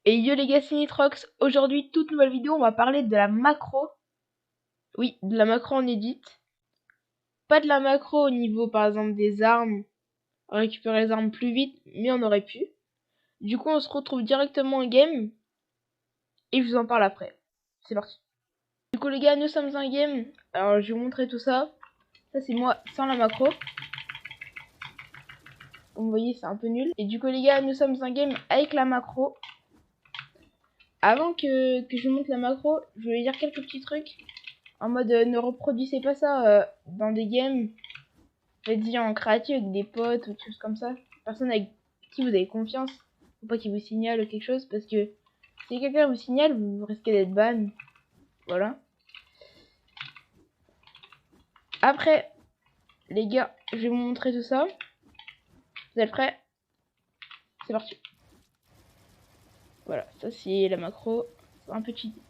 Et yo les gars, c'est Nitrox. Aujourd'hui, toute nouvelle vidéo, on va parler de la macro. Oui, de la macro en edit. Pas de la macro au niveau, par exemple, des armes. Récupérer les armes plus vite, mais on aurait pu. Du coup, on se retrouve directement en game. Et je vous en parle après. C'est parti. Du coup, les gars, nous sommes en game. Alors, je vais vous montrer tout ça. Ça, c'est moi sans la macro. Comme vous voyez, c'est un peu nul. Et du coup, les gars, nous sommes en game avec la macro. Avant que je vous montre la macro, je voulais dire quelques petits trucs. En mode, ne reproduisez pas ça dans des games. Faites-y en créatif avec des potes ou des choses comme ça. Personne avec qui vous avez confiance. Faut pas qu'il vous signale ou quelque chose. Parce que si quelqu'un vous signale, vous risquez d'être ban. Voilà. Après, les gars, je vais vous montrer tout ça. Vous êtes prêts? C'est parti. Voilà, ça c'est la macro. C'est un peu cheaté.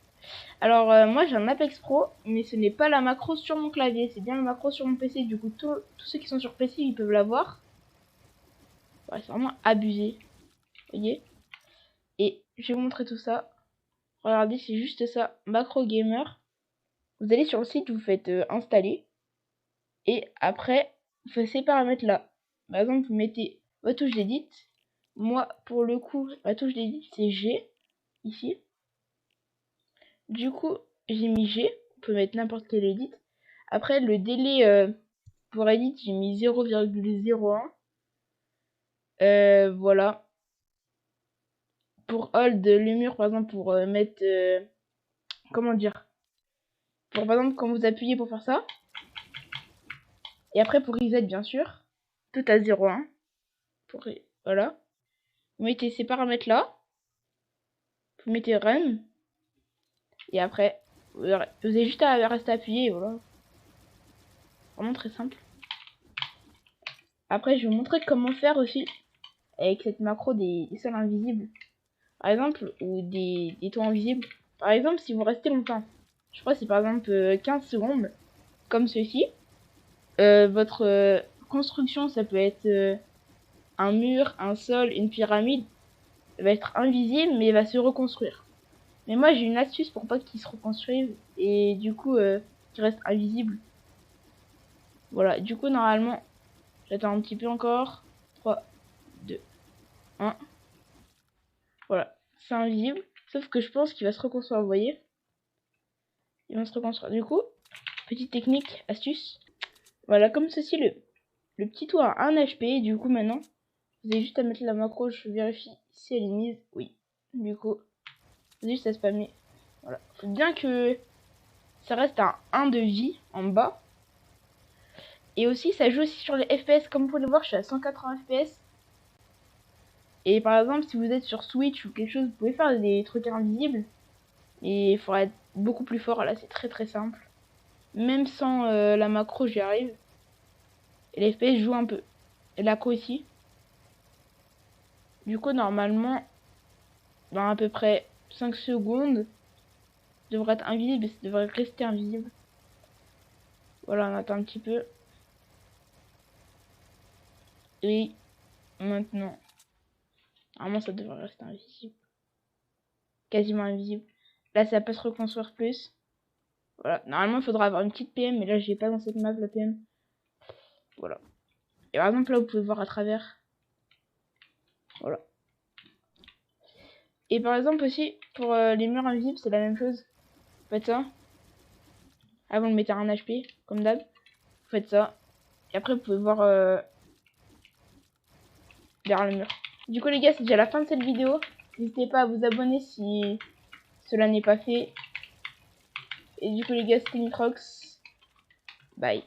Alors, moi j'ai un Apex Pro, mais ce n'est pas la macro sur mon clavier, c'est bien la macro sur mon PC. Du coup, tous ceux qui sont sur PC, ils peuvent l'avoir. Ouais, c'est vraiment abusé. Vous voyez? Et je vais vous montrer tout ça. Regardez, c'est juste ça, macro gamer. Vous allez sur le site, vous faites installer. Et après, vous faites ces paramètres là. Par exemple, vous mettez votre touche d'édit. Moi, pour le coup, ma touche d'édit, c'est G, ici. Du coup, j'ai mis G. On peut mettre n'importe quel edit. Après, le délai pour edit, j'ai mis 0,01. Voilà. Pour hold le mur, par exemple, pour mettre... comment dire? Pour, par exemple, quand vous appuyez pour faire ça. Et après, pour reset, bien sûr. Tout à 0,1. Voilà. Vous mettez ces paramètres-là. Vous mettez run. Et après, vous avez juste à rester appuyé. Et voilà. Vraiment très simple. Après, je vais vous montrer comment faire aussi avec cette macro des sols invisibles. Par exemple, ou des toits invisibles. Par exemple, si vous restez longtemps. Je crois que c'est par exemple 15 secondes. Comme ceci. Votre construction, ça peut être un mur, un sol, une pyramide. Elle va être invisible, mais elle va se reconstruire. Mais moi, j'ai une astuce pour pas qu'il se reconstruise. Et du coup, qu'il reste invisible. Voilà, du coup, normalement, j'attends un petit peu encore. 3, 2, 1. Voilà, c'est invisible. Sauf que je pense qu'il va se reconstruire, vous voyez. Il va se reconstruire. Du coup, petite technique, astuce. Voilà, comme ceci, le petit toit a 1 HP. Du coup, maintenant, vous avez juste à mettre la macro. Je vérifie si elle est mise. Oui. Du coup, vous avez juste à spammer. Voilà. Faut bien que ça reste à 1 de vie en bas. Et aussi, ça joue aussi sur les FPS. Comme vous pouvez le voir, je suis à 180 FPS. Et par exemple, si vous êtes sur Switch ou quelque chose, vous pouvez faire des trucs invisibles. Et il faudra être beaucoup plus fort. Là, c'est très très simple. Même sans la macro, j'y arrive. Et les FPS jouent un peu. Et la co aussi. Du coup, normalement, dans à peu près 5 secondes, ça devrait être invisible et ça devrait rester invisible. Voilà, on attend un petit peu. Et maintenant, normalement, ça devrait rester invisible. Quasiment invisible. Là, ça peut se reconstruire plus. Voilà, normalement, il faudra avoir une petite PM, mais là, j'ai pas dans cette map la PM. Voilà. Et par exemple, là, vous pouvez voir à travers. Voilà. Et par exemple aussi, pour les murs invisibles, c'est la même chose. Vous faites ça. Ah, vous le mettez à 1 HP, comme d'hab. Vous faites ça. Et après, vous pouvez voir derrière le mur. Du coup, les gars, c'est déjà la fin de cette vidéo. N'hésitez pas à vous abonner si cela n'est pas fait. Et du coup, les gars, c'était Nitrox. Bye.